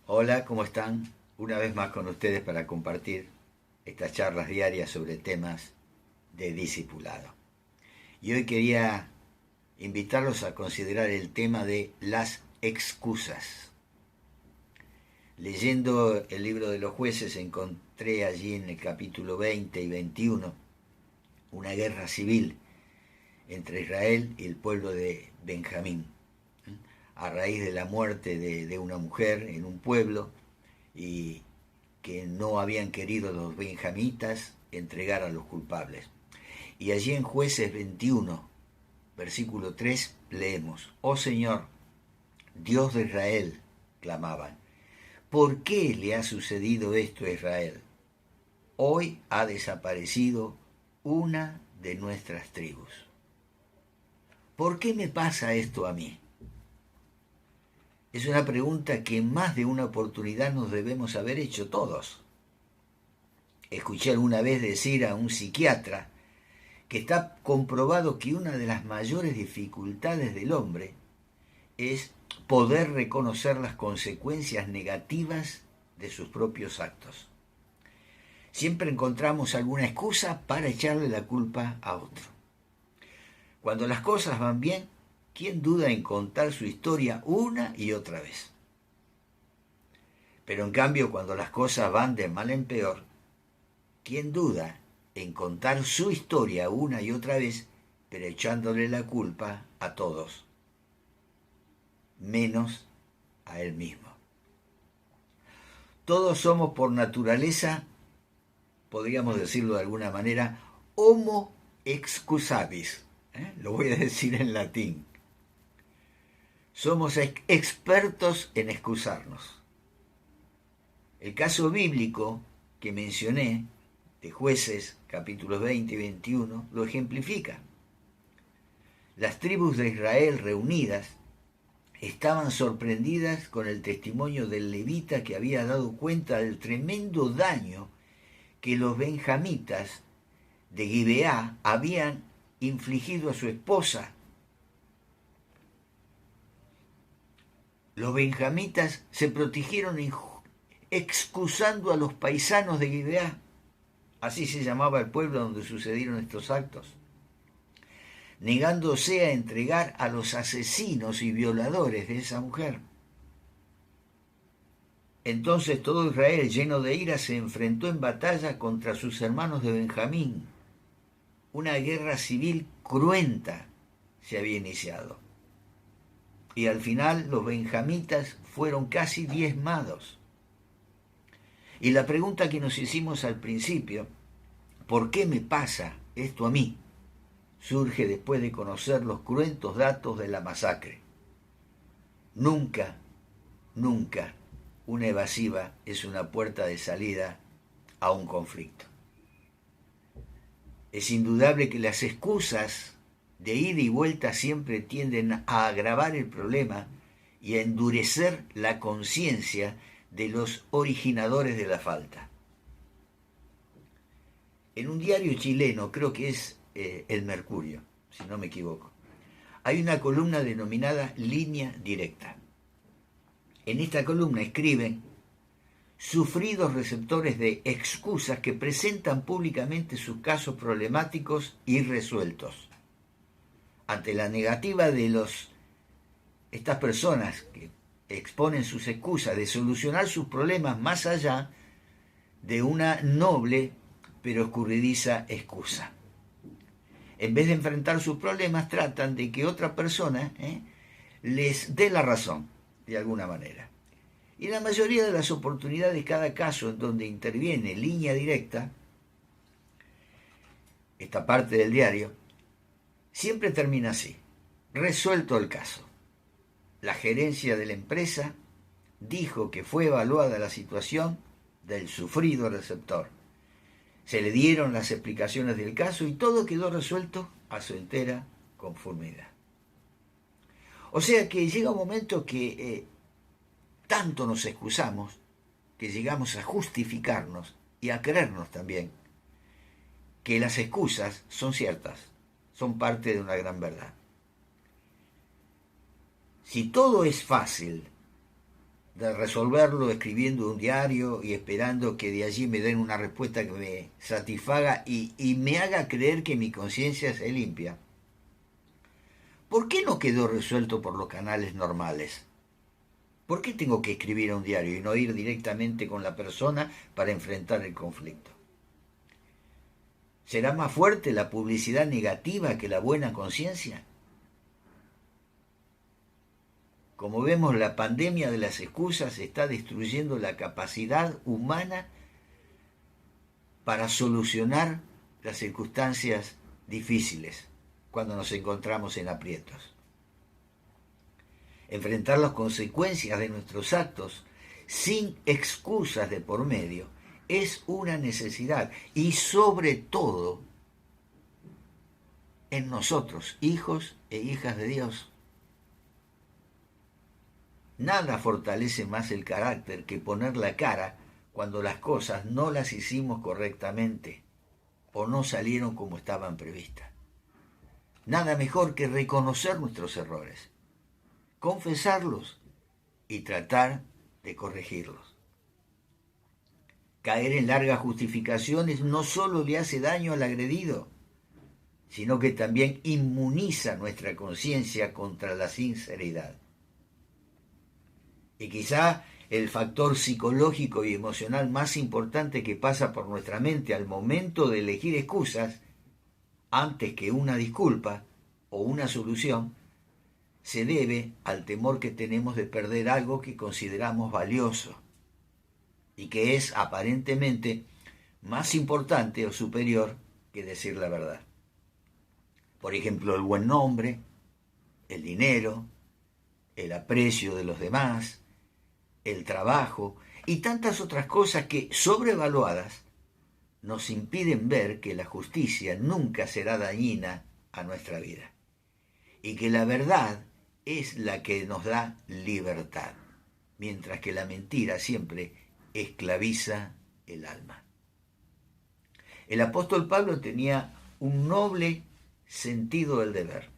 Hola, ¿cómo están? Una vez más con ustedes para compartir estas charlas diarias sobre temas de discipulado. Y hoy quería invitarlos a considerar el tema de las excusas. Leyendo el libro de los jueces encontré allí en el capítulo 20 y 21 una guerra civil entre Israel y el pueblo de Benjamín, a raíz de la muerte de una mujer en un pueblo y que no habían querido los benjamitas entregar a los culpables. Y allí en Jueces 21, versículo 3, leemos: Oh Señor, Dios de Israel, clamaban, ¿por qué le ha sucedido esto a Israel? Hoy ha desaparecido una de nuestras tribus. ¿Por qué me pasa esto a mí? Es una pregunta que en más de una oportunidad nos debemos haber hecho todos. Escuché alguna vez decir a un psiquiatra que está comprobado que una de las mayores dificultades del hombre es poder reconocer las consecuencias negativas de sus propios actos. Siempre encontramos alguna excusa para echarle la culpa a otro. Cuando las cosas van bien, ¿quién duda en contar su historia una y otra vez? Pero en cambio, cuando las cosas van de mal en peor, ¿quién duda en contar su historia una y otra vez, pero echándole la culpa a todos, menos a él mismo? Todos somos por naturaleza, podríamos decirlo de alguna manera, homo excusabis. Lo voy a decir en latín. Somos expertos en excusarnos. El caso bíblico que mencioné, de Jueces, capítulos 20 y 21, lo ejemplifica. Las tribus de Israel reunidas estaban sorprendidas con el testimonio del levita que había dado cuenta del tremendo daño que los benjamitas de Gibeá habían infligido a su esposa. Los benjamitas se protegieron excusando a los paisanos de Gibeá. Así se llamaba el pueblo donde sucedieron estos actos, negándose a entregar a los asesinos y violadores de esa mujer. Entonces todo Israel, lleno de ira, se enfrentó en batalla contra sus hermanos de Benjamín. Una guerra civil cruenta se había iniciado. Y al final los benjamitas fueron casi diezmados. Y la pregunta que nos hicimos al principio, ¿por qué me pasa esto a mí?, surge después de conocer los cruentos datos de la masacre. Nunca una evasiva es una puerta de salida a un conflicto. Es indudable que las excusas de ida y vuelta siempre tienden a agravar el problema y a endurecer la conciencia de los originadores de la falta. En un diario chileno, creo que es El Mercurio, si no me equivoco, hay una columna denominada Línea Directa. En esta columna escriben sufridos receptores de excusas que presentan públicamente sus casos problemáticos irresueltos. Ante la negativa de estas personas que exponen sus excusas de solucionar sus problemas más allá de una noble pero escurridiza excusa. En vez de enfrentar sus problemas, tratan de que otra persona les dé la razón, de alguna manera. Y en la mayoría de las oportunidades, cada caso en donde interviene Línea Directa, esta parte del diario, siempre termina así: resuelto el caso. La gerencia de la empresa dijo que fue evaluada la situación del sufrido receptor. Se le dieron las explicaciones del caso y todo quedó resuelto a su entera conformidad. O sea que llega un momento que tanto nos excusamos que llegamos a justificarnos y a creernos también que las excusas son ciertas, son parte de una gran verdad. Si todo es fácil de resolverlo escribiendo un diario y esperando que de allí me den una respuesta que me satisfaga y me haga creer que mi conciencia se limpia, ¿por qué no quedó resuelto por los canales normales? ¿Por qué tengo que escribir a un diario y no ir directamente con la persona para enfrentar el conflicto? ¿Será más fuerte la publicidad negativa que la buena conciencia? Como vemos, la pandemia de las excusas está destruyendo la capacidad humana para solucionar las circunstancias difíciles cuando nos encontramos en aprietos. Enfrentar las consecuencias de nuestros actos sin excusas de por medio es una necesidad, y sobre todo en nosotros, hijos e hijas de Dios. Nada fortalece más el carácter que poner la cara cuando las cosas no las hicimos correctamente o no salieron como estaban previstas. Nada mejor que reconocer nuestros errores, confesarlos y tratar de corregirlos. Caer en largas justificaciones no solo le hace daño al agredido, sino que también inmuniza nuestra conciencia contra la sinceridad. Y quizá el factor psicológico y emocional más importante que pasa por nuestra mente al momento de elegir excusas, antes que una disculpa o una solución, se debe al temor que tenemos de perder algo que consideramos valioso y que es aparentemente más importante o superior que decir la verdad. Por ejemplo, el buen nombre, el dinero, el aprecio de los demás, el trabajo y tantas otras cosas que, sobrevaluadas, nos impiden ver que la justicia nunca será dañina a nuestra vida y que la verdad es la que nos da libertad, mientras que la mentira siempre esclaviza el alma. El apóstol Pablo tenía un noble sentido del deber.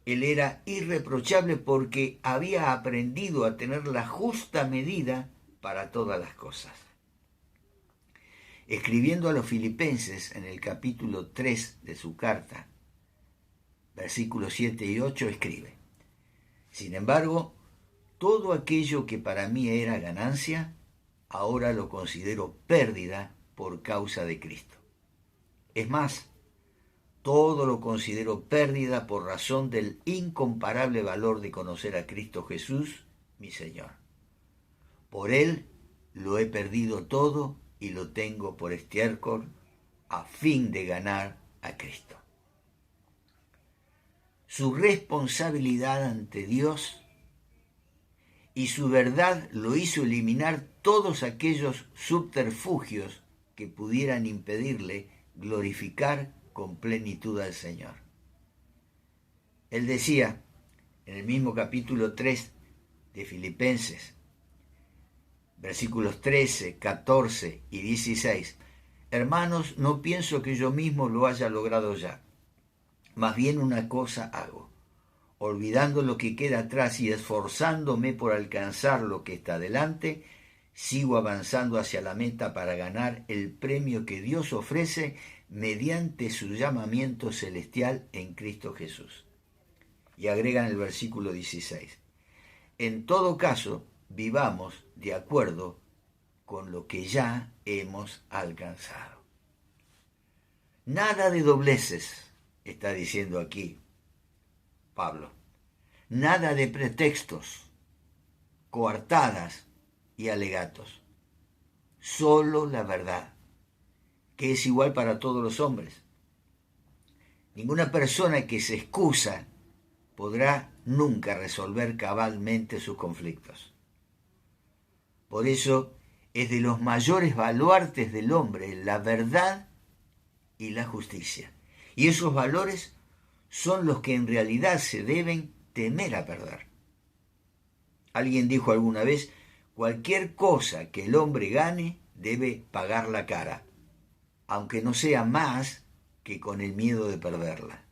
Él era irreprochable porque había aprendido a tener la justa medida para todas las cosas. Escribiendo a los filipenses en el capítulo 3 de su carta, versículos 7 y 8, escribe: Sin embargo, todo aquello que para mí era ganancia, ahora lo considero pérdida por causa de Cristo. Es más, todo lo considero pérdida por razón del incomparable valor de conocer a Cristo Jesús, mi Señor. Por Él lo he perdido todo y lo tengo por estiércol a fin de ganar a Cristo. Su responsabilidad ante Dios y su verdad lo hizo eliminar todos aquellos subterfugios que pudieran impedirle glorificar con plenitud al Señor. Él decía en el mismo capítulo 3 de Filipenses, versículos 13, 14 y 16, Hermanos, no pienso que yo mismo lo haya logrado ya. Más bien una cosa hago, olvidando lo que queda atrás y esforzándome por alcanzar lo que está delante, sigo avanzando hacia la meta para ganar el premio que Dios ofrece mediante su llamamiento celestial en Cristo Jesús. Y agregan el versículo 16. En todo caso, vivamos de acuerdo con lo que ya hemos alcanzado. Nada de dobleces, está diciendo aquí Pablo. Nada de pretextos, coartadas y alegatos. Solo la verdad, que es igual para todos los hombres. Ninguna persona que se excusa podrá nunca resolver cabalmente sus conflictos. Por eso es de los mayores baluartes del hombre la verdad y la justicia. Y esos valores son los que en realidad se deben temer a perder. Alguien dijo alguna vez, cualquier cosa que el hombre gane debe pagar la cara. aunque no sea más que con el miedo de perderla.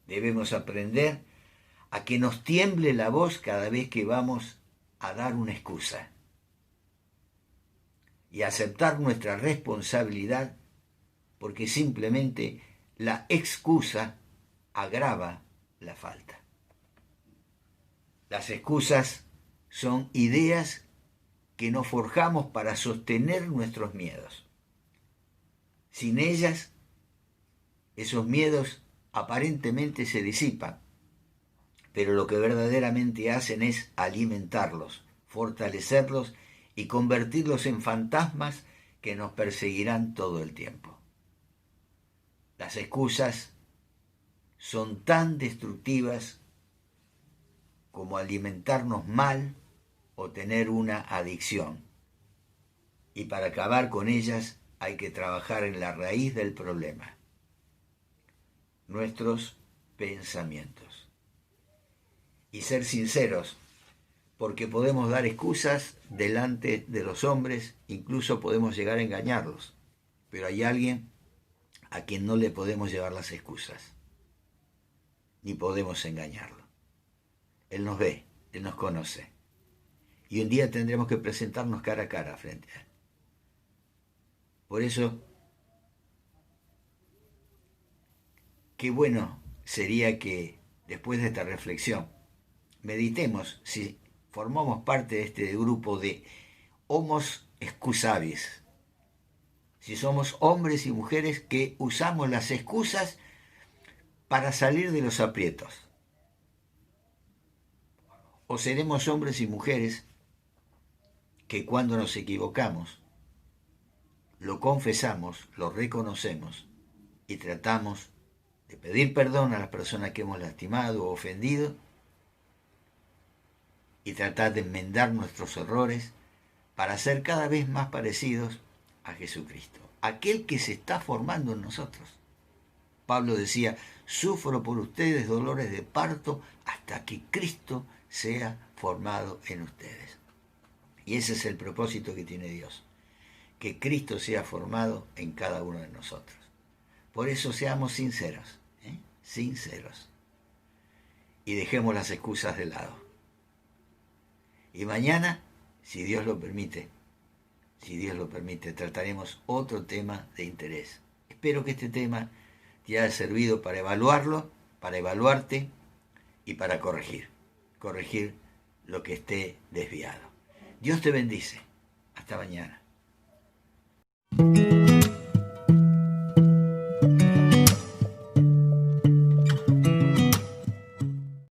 Debemos aprender a que nos tiemble la voz cada vez que vamos a dar una excusa y aceptar nuestra responsabilidad, porque simplemente la excusa agrava la falta. Las excusas son ideas que nos forjamos para sostener nuestros miedos. Sin ellas, esos miedos aparentemente se disipan, pero lo que verdaderamente hacen es alimentarlos, fortalecerlos y convertirlos en fantasmas que nos perseguirán todo el tiempo. Las excusas son tan destructivas como alimentarnos mal o tener una adicción. Y para acabar con ellas hay que trabajar en la raíz del problema, nuestros pensamientos. Y ser sinceros, porque podemos dar excusas delante de los hombres, incluso podemos llegar a engañarlos, pero hay alguien a quien no le podemos llevar las excusas, ni podemos engañarlo. Él nos ve, Él nos conoce, y un día tendremos que presentarnos cara a cara frente a Él. Por eso, qué bueno sería que después de esta reflexión meditemos si formamos parte de este grupo de homos excusabis, si somos hombres y mujeres que usamos las excusas para salir de los aprietos, o seremos hombres y mujeres que cuando nos equivocamos lo confesamos, lo reconocemos y tratamos de pedir perdón a las personas que hemos lastimado o ofendido y tratar de enmendar nuestros errores para ser cada vez más parecidos a Jesucristo, aquel que se está formando en nosotros. Pablo decía, sufro por ustedes dolores de parto hasta que Cristo sea formado en ustedes. Y ese es el propósito que tiene Dios, que Cristo sea formado en cada uno de nosotros. Por eso seamos sinceros, sinceros, y dejemos las excusas de lado. Y mañana, si Dios lo permite, trataremos otro tema de interés. Espero que este tema te haya servido para evaluarlo, para evaluarte y para corregir lo que esté desviado. Dios te bendice. Hasta mañana.